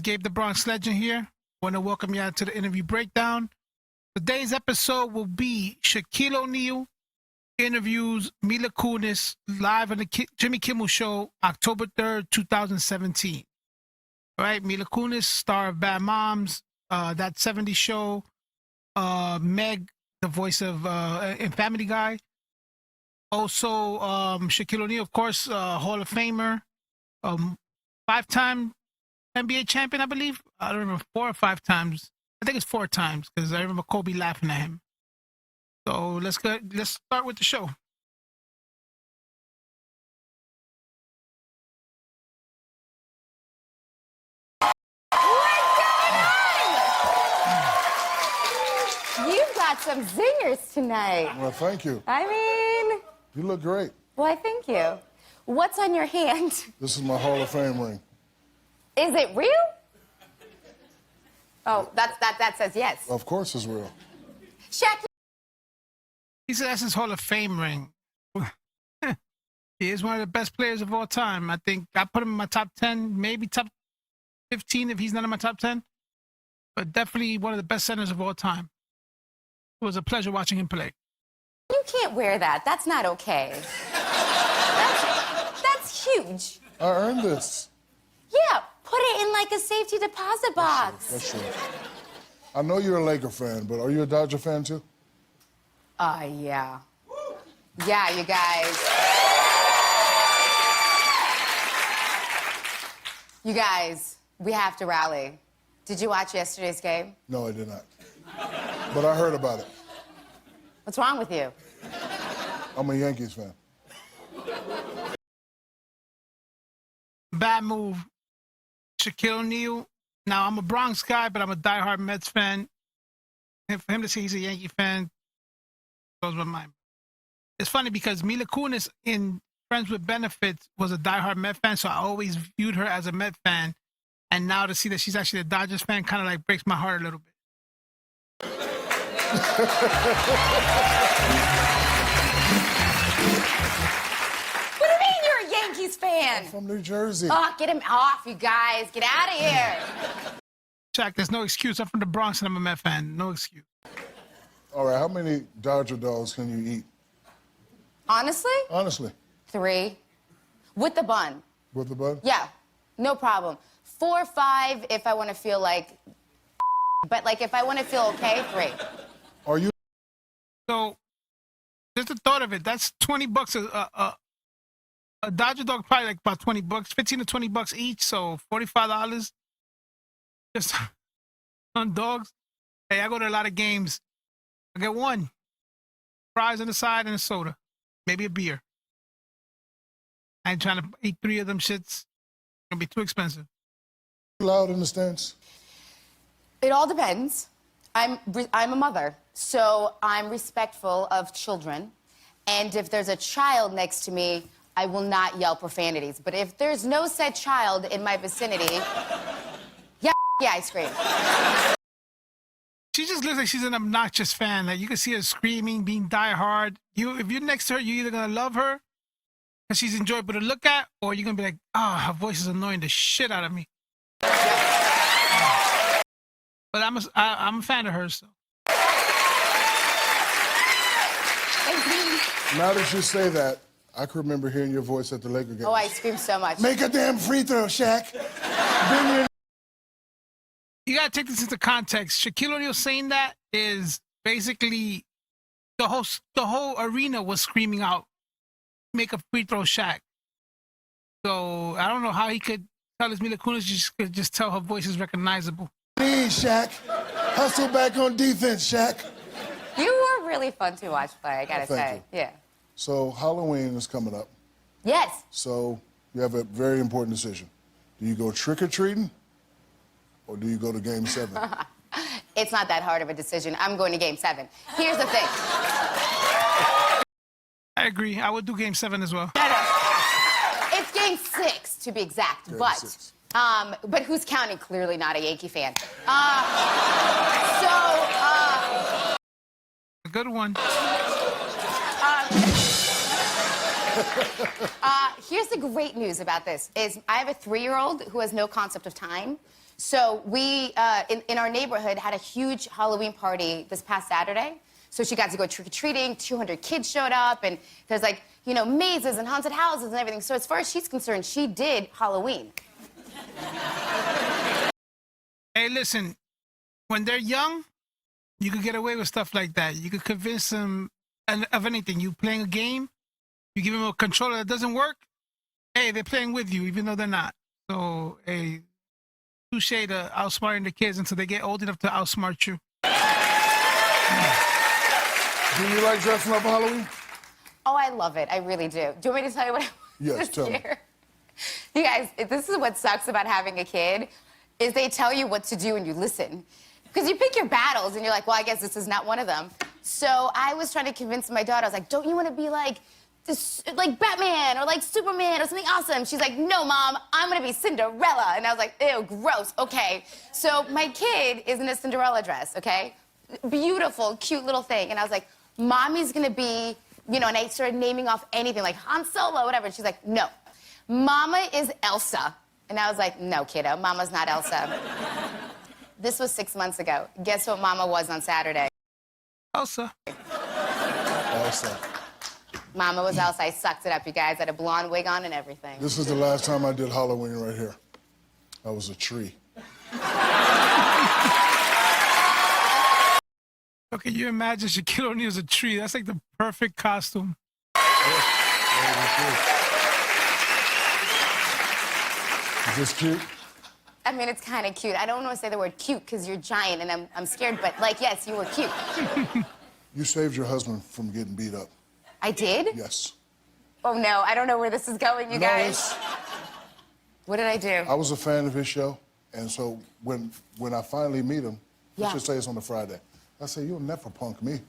guys, Gabe the Bronx Legend here. Want to welcome you out to the interview breakdown. Today's episode will be Shaquille Oneal interviews Mila Kunis live on the Jimmy Kimmel Show, October 3rd, 2017. All right, Mila Kunis, star of Bad Moms, That 70s Show, Meg, the voice of in Family Guy. Also, Shaquille Oneal, of course, Hall of Famer, 5-time NBA champion, I believe. I don't remember, 4 or 5 times. I think it's 4 times because I remember Kobe laughing at him. So let's start with the show. You've got some zingers tonight. Well, thank you. I mean... You look great. Why, thank you. What's on your hand? This is my Hall of Fame ring. Is it real? Oh, that says yes. Of course it's real. Shaq. He said that's his Hall of Fame ring. He is one of the best players of all time. I think I put him in my top 10, maybe top 15 if he's not in my top 10. But definitely one of the best centers of all time. It was a pleasure watching him play. You can't wear that. That's not okay. That's huge. I earned this. Yeah, put it in like a safety deposit box. That's true. I know you're a Laker fan, but are you a Dodger fan too? Yeah. Yeah, you guys. You guys, we have to rally. Did you watch yesterday's game? No, I did not. But I heard about it. What's wrong with you? I'm a Yankees fan. Bad move. Shaquille Oneal. Now, I'm a Bronx guy, but I'm a diehard Mets fan. And for him to say he's a Yankee fan blows my mind. It's funny because Mila Kunis in Friends with Benefits was a diehard Met fan, so I always viewed her as a Met fan. And now to see that she's actually a Dodgers fan kind of like breaks my heart a little bit. What do you mean you're a Yankees fan? I'm from New Jersey. Oh, get him off, you guys. Get out of here. Shaq, there's no excuse. I'm from the Bronx and I'm a Met fan. No excuse. All right, how many Dodger dogs can you eat? Honestly? Honestly. 3. With the bun. With the bun? Yeah, no problem. 4 or 5 if I want to feel like... But, like, if I want to feel okay, 3. Are you... So, just the thought of it, that's $20 a Dodger dog, probably like about $20, 15 to $20 each, so $45 just on dogs. Hey, I go to a lot of games. I get 1 fries on the side and a soda, maybe a beer. I ain't trying to eat 3 of them shits. It's gonna be too expensive. loud in the stands? It all depends. I'm a mother, so I'm respectful of children. And if there's a child next to me, I will not yell profanities. But if there's no said child in my vicinity, yeah, I scream. She just looks like she's an obnoxious fan. Like you can see her screaming, being diehard. If you're next to her, you're either gonna love her because she's enjoyable to look at, or you're gonna be like, her voice is annoying the shit out of me. But I'm a fan of hers. So. Now that you say that, I can remember hearing your voice at the Laker game. Oh, I scream so much. Make a damn free throw, Shaq. You gotta take this into context. Shaquille Oneal saying that is basically the whole arena was screaming out, "Make a free throw, Shaq." So I don't know how he could tell his Mila Kunis could just tell her voice is recognizable. Please, Shaq. Hustle back on defense, Shaq. You were really fun to watch play, I gotta say. You. Yeah. So Halloween is coming up. Yes. So you have a very important decision. Do you go trick-or-treating or do you go to Game 7? It's not that hard of a decision. I'm going to Game 7. Here's the thing. I agree. I would do Game 7 as well. No. It's Game 6, to be exact. Game but 6. But who's counting? Clearly not a Yankee fan. A good one. Here's the great news about this, is I have a 3-year-old who has no concept of time. So we, in our neighborhood, had a huge Halloween party this past Saturday. So she got to go trick-or-treating, 200 kids showed up, and there's like, you know, mazes and haunted houses and everything. So as far as she's concerned, she did Halloween. Hey, listen, when they're young, you could get away with stuff like that. You could convince them of anything. You playing a game, you give them a controller that doesn't work, hey, they're playing with you, even though they're not. So, hey, touche to outsmarting the kids until they get old enough to outsmart you. Do you like dressing up for Halloween? Oh, I love it. I really do. Do you want me to tell you what I Yes, this tell me. year? You guys, this is what sucks about having a kid, is they tell you what to do and you listen. Because you pick your battles and you're like, well, I guess this is not one of them. So I was trying to convince my daughter, I was like, don't you want to be like this, like Batman or like Superman or something awesome? She's like, no, Mom, I'm going to be Cinderella. And I was like, ew, gross. Okay. So my kid is in a Cinderella dress, okay? Beautiful, cute little thing. And I was like, Mommy's going to be, you know, and I started naming off anything like Han Solo, whatever. And she's like, no, Mama is Elsa. And I was like, no, kiddo, Mama's not Elsa. This was 6 months ago. Guess what Mama was on Saturday? Elsa. Elsa. Mama was Elsa. I sucked it up, you guys. I had a blonde wig on and everything. This is the last time I did Halloween right here. I was a tree. Okay, you imagine Shaquille Oneal as a tree. That's like the perfect costume. Is this cute? I mean, it's kind of cute. I don't want to say the word cute because you're giant and I'm scared, but like, yes, you were cute. You saved your husband from getting beat up. I did? Yes. Oh, no, I don't know where this is going, you guys. What did I do? I was a fan of his show, and so when I finally meet him, let's just say it's on a Friday, I say, you'll never punk me.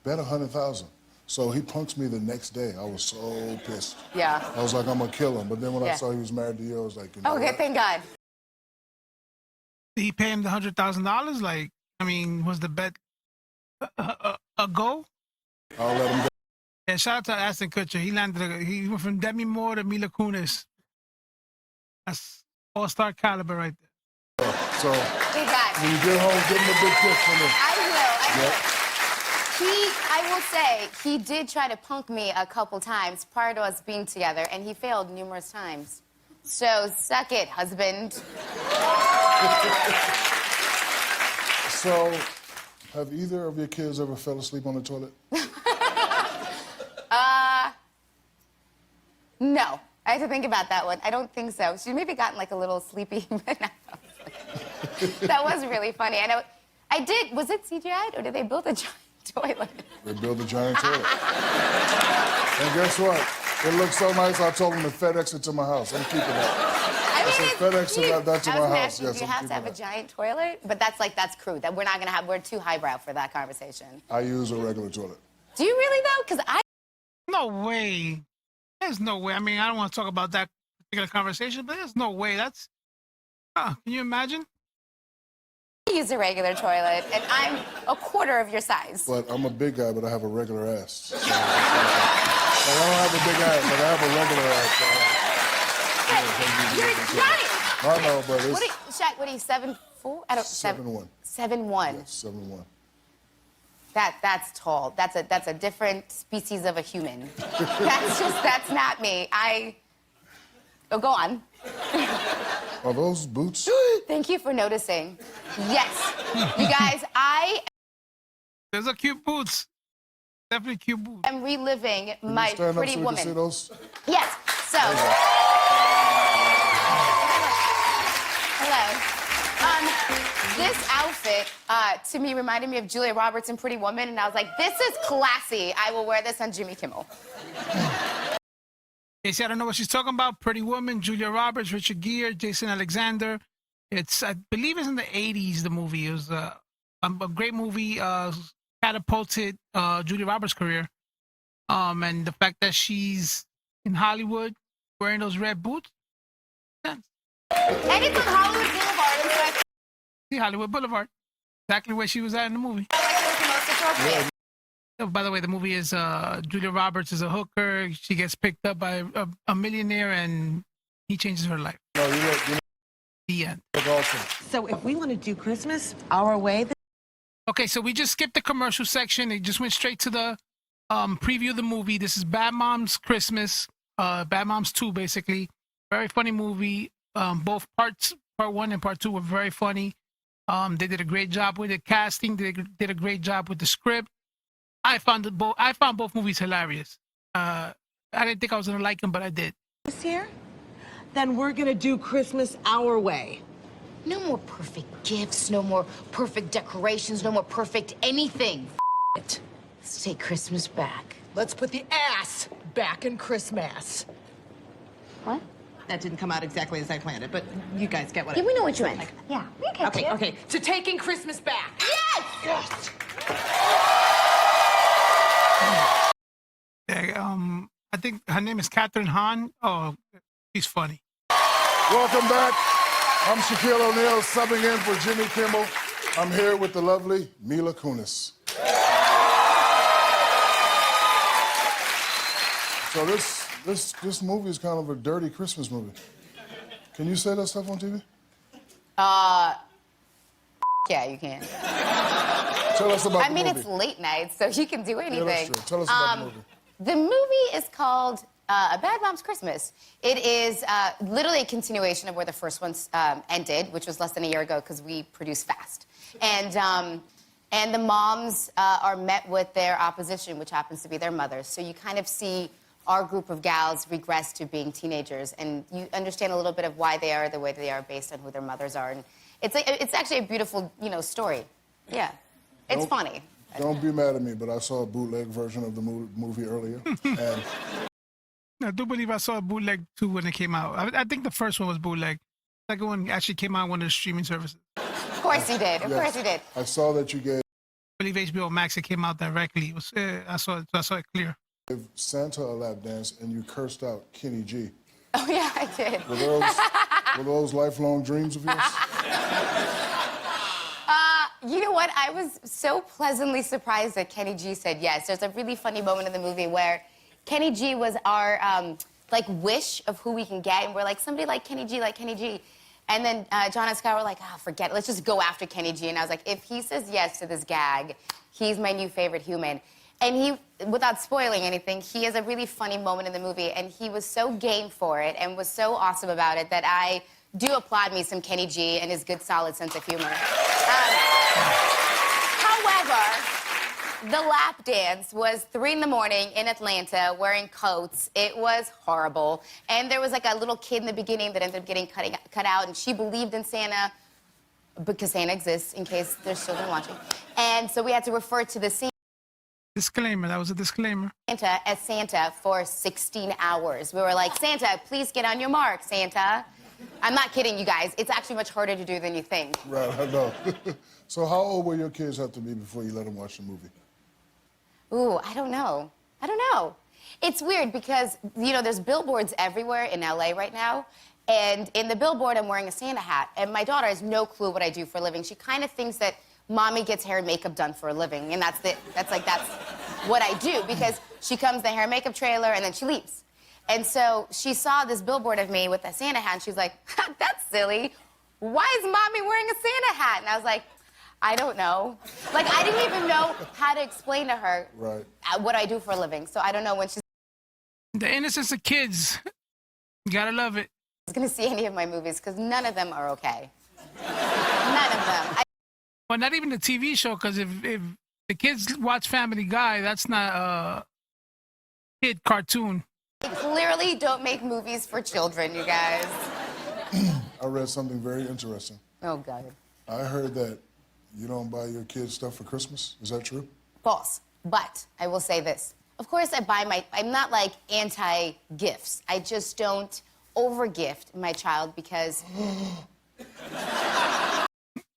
Bet 100,000. So he punks me the next day. I was so pissed. Yeah. I was like, I'm gonna kill him. But then when I saw he was married to you, I was like, you know Okay, what? thank God. Did he pay him the $100,000? Like, I mean, was the bet a go? I'll let him go. Yeah, shout out to Ashton Kutcher. He went from Demi Moore to Mila Kunis. That's all-star caliber right there. So Thank God. when you get home, give him a big kiss for me. I will. Yep. I will say, he did try to punk me a couple times prior to us being together, and he failed numerous times. So, suck it, husband. So, have either of your kids ever fell asleep on the toilet? No. I have to think about that one. I don't think so. She maybe gotten like a little sleepy. That was really funny. I know. I did. Was it CGI'd or did they build a giant toilet? They built a giant toilet. And guess what? It looks so nice, I told them to FedEx it to my house. I'm keeping that. I mean, FedEx that to my house. Yes, do you have to have a giant toilet? But that's crude. That we're not gonna have. We're too highbrow for that conversation. I use a regular toilet. Do you really though? Because I. No way. There's no way. I mean, I don't want to talk about that particular conversation, but there's no way. That's. Can you imagine? Use a regular toilet, and I'm a quarter of your size. But I'm a big guy, but I have a regular ass. So like, I don't have a big ass, but I have a regular ass. You're giant. I know, but it's... Shaq, what are you, 7'4"? I don't... 7'1". 7'1". Yes, 7'1". That's tall. That's a different species of a human. That's not me. Oh, go on. Are those boots? Thank you for noticing. Yes. You guys, I Those are cute boots. Definitely cute boots. am reliving my Stand pretty up so we woman. can see those? Yes. So. Hello. This outfit, to me, reminded me of Julia Roberts in Pretty Woman, and I was like, this is classy. I will wear this on Jimmy Kimmel. They say I don't know what she's talking about. Pretty Woman, Julia Roberts, Richard Gere, Jason Alexander. I believe it's in the 80s, the movie. It was a great movie, catapulted Julia Roberts' career. And the fact that she's in Hollywood wearing those red boots. And it's on Hollywood Boulevard, and so I See Hollywood Boulevard. Exactly where she was at in the movie. feel like it was the most appropriate. Oh, by the way, the movie is Julia Roberts is a hooker. She gets picked up by a millionaire, and he changes her life. No, you look The end. That's awesome. So if we want to do Christmas our way, Okay, so we just skipped the commercial section. It just went straight to the preview of the movie. This is Bad Moms Christmas, Bad Moms 2, basically. Very funny movie. Both parts, part 1 and part 2, were very funny. They did a great job with the casting. They did a great job with the script. I found both movies hilarious. I didn't think I was gonna like them, but I did. this year, then we're going to do Christmas our way. No more perfect gifts, no more perfect decorations, no more perfect anything. It. Let's take Christmas back. Let's put the ass back in Christmas. What? That didn't come out exactly as I planned it, but you guys get what Yeah, we know what you meant. Yeah, we get Okay, you. okay. To taking Christmas back. Yes! Yes! Yeah, I think her name is Catherine Hahn. Oh, she's funny. Welcome back. I'm Shaquille Oneal, subbing in for Jimmy Kimmel. I'm here with the lovely Mila Kunis. So this movie is kind of a dirty Christmas movie. Can you say that stuff on TV? Yeah, you can. Tell us about I the mean, movie. it's late night, so you can do anything. Yeah, that's true. Tell us about the movie. The movie is called A Bad Mom's Christmas. It is literally a continuation of where the first one ended, which was less than a year ago because we produce fast. And the moms are met with their opposition, which happens to be their mothers. So you kind of see our group of gals regress to being teenagers, and you understand a little bit of why they are the way they are based on who their mothers are. And it's actually a beautiful, story. Yeah, it's funny. Don't be mad at me, but I saw a bootleg version of the movie earlier. And I do believe I saw a bootleg too when it came out. I think the first one was bootleg. The second one actually came out on one of the streaming services. Of course he did. Of course he did. I saw that you gave I believe HBO Max, it came out directly. It was I saw it clear. Santa a lap dance and you cursed out Kenny G. Oh yeah, I did. Were those lifelong dreams of yours? You know what? I was so pleasantly surprised that Kenny G said yes. There's a really funny moment in the movie where Kenny G was our wish of who we can get, and we're like, somebody like Kenny G, like Kenny G. And then John and Scott were like, forget it. Let's just go after Kenny G. And I was like, if he says yes to this gag, he's my new favorite human. And he, without spoiling anything, he has a really funny moment in the movie, and he was so game for it and was so awesome about it that I do applaud me some Kenny G and his good, solid sense of humor. However, the lap dance was 3 in the morning in Atlanta wearing coats. It was horrible. And there was like a little kid in the beginning that ended up getting cut out, and she believed in Santa because Santa exists, in case there's children watching. And so we had to refer to the scene. Disclaimer, that was a disclaimer. Santa as Santa for 16 hours. We were like, Santa, please get on your mark, Santa. I'm not kidding, you guys. It's actually much harder to do than you think. Right, I know. So how old will your kids have to be before you let them watch the movie? Ooh, I don't know. It's weird because, there's billboards everywhere in LA right now. And in the billboard, I'm wearing a Santa hat. And my daughter has no clue what I do for a living. She kind of thinks that mommy gets hair and makeup done for a living. And that's what I do, because she comes to the hair and makeup trailer and then she leaves. And so she saw this billboard of me with a Santa hat, and she's like, that's silly. Why is mommy wearing a Santa hat? And I was like, I don't know. Like, I didn't even know how to explain to her what I do for a living. So I don't know when she's The innocence of kids. You gotta love it. going to see any of my movies, because none of them are okay. None of them. Well, not even the TV show, because if the kids watch Family Guy, that's not a kid cartoon. I clearly don't make movies for children, you guys. I read something very interesting. Oh, God. I heard that you don't buy your kids stuff for Christmas. Is that true? False. But I will say this. Of course, I'm not like anti-gifts. I just don't over-gift my child because...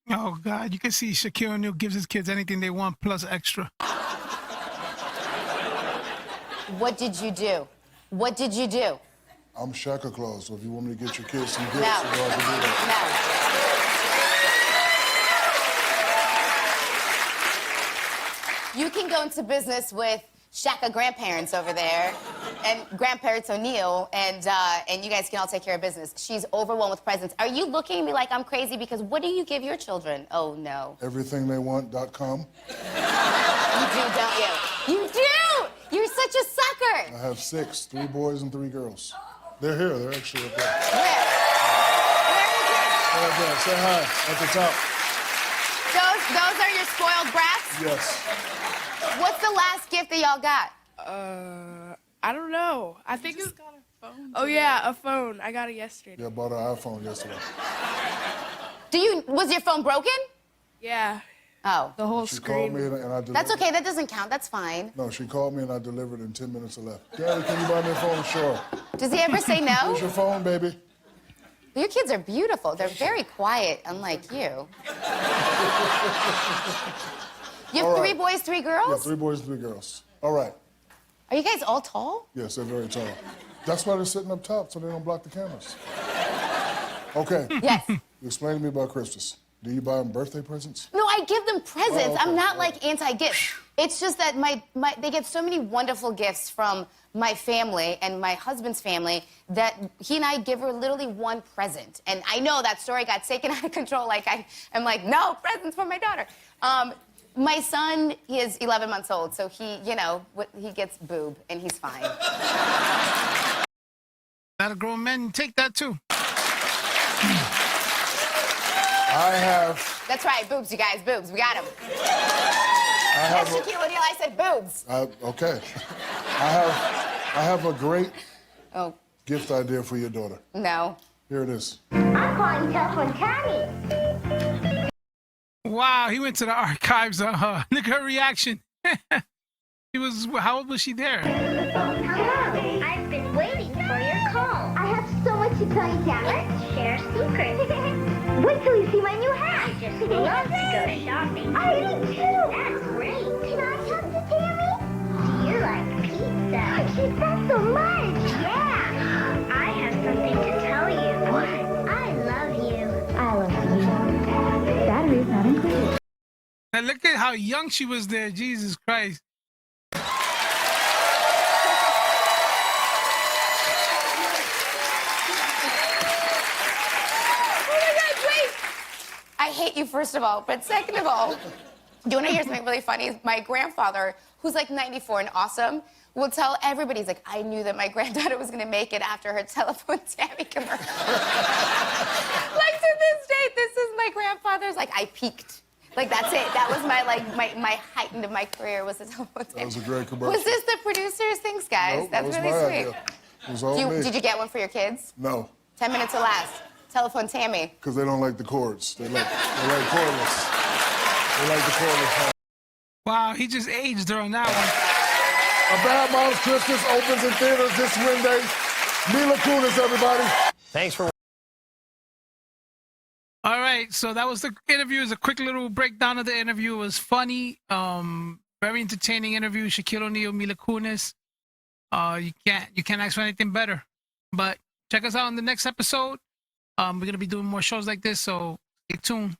Oh, God. You can see Shaquille Oneal gives his kids anything they want plus extra. What did you do? What did you do? I'm Shaq Claus, so if you want me to get your kids some gifts, No. you know I can do that. No. You can go into business with Shaq grandparents over there. and grandparents O'Neal, and you guys can all take care of business. She's overwhelmed with presents. Are you looking at me like I'm crazy? Because what do you give your children? Oh, no. Everythingtheywant.com. You do, don't you? You do! You're such a sucker! I have 6, 3 boys and 3 girls. They're here. They're actually up there. Where? Where is it? Right there. Say hi at the top. Those are your spoiled brats? Yes. What's the last gift that y'all got? I don't know. I think it's got a phone. Oh yeah, a phone. I got it yesterday. Yeah, I bought an iPhone yesterday. Was your phone broken? Yeah. Oh. The whole She screen. called me and I delivered. That's okay, that doesn't count, that's fine. No, she called me and I delivered in 10 minutes or less. Daddy, can you buy me a phone? Sure. Does he ever say no? Here's your phone, baby. Your kids are beautiful. They're very quiet, unlike you. You have 3 boys, 3 girls? Yeah, 3 boys and 3 girls. All right. Are you guys all tall? Yes, they're very tall. That's why they're sitting up top, so they don't block the cameras. Okay. Yes. Explain to me about Christmas. Do you buy them birthday presents? No, I give them presents. Oh, okay. I'm not like anti-gift. It's just that they get so many wonderful gifts from my family and my husband's family that he and I give her literally 1 present. And I know that story got taken out of control. Like I'm like, no, presents for my daughter. My son, he is 11 months old, so he, he gets boob and he's fine. Not a grown man, take that too. I have. That's right, boobs, you guys, boobs. We got him. That's Shaquille Oneal. I said boobs. Okay. I have a great gift idea for your daughter. No. Here it is. I'm calling telephone Tammy. Wow, he went to the archives. Look at her reaction. How old was she there? Hello. I've been waiting for your call. I have so much to tell you, Tammy. Let's share a secret. Wait till you see my new hat. I just love to go shopping. I do too. That's great. Can I talk to Tammy? Do you like pizza? I hate that so much. Yeah. I have something to tell you. What? I love you. I love you. Batteries not included. And look at how young she was there. Jesus Christ. I hate you, first of all, but second of all, do you want to hear something really funny? My grandfather, who's like 94 and awesome, will tell everybody, he's like, I knew that my granddaughter was going to make it after her telephone Tammy commercial. Like, to this day, this is my grandfather's, like, I peaked. Like, that's it. That was my heightened of my career was the telephone Tammy. That was a great commercial. Was this the producer's? Thanks, guys. Nope, that's that was really my sweet. idea. It was all me. Did you get one for your kids? No. 10 minutes or less. Telephone Tammy. Because they don't like the chords. They like cordless. They like the cordless. Wow, he just aged her on that one. A Bad Mom's Christmas opens in theaters this Wednesday. Mila Kunis, everybody. Thanks for. All right, so that was the interview. It was a quick little breakdown of the interview. It was funny, very entertaining interview. Shaquille Oneal, Mila Kunis. You can't ask for anything better. But check us out on the next episode. We're gonna be doing more shows like this, so stay tuned.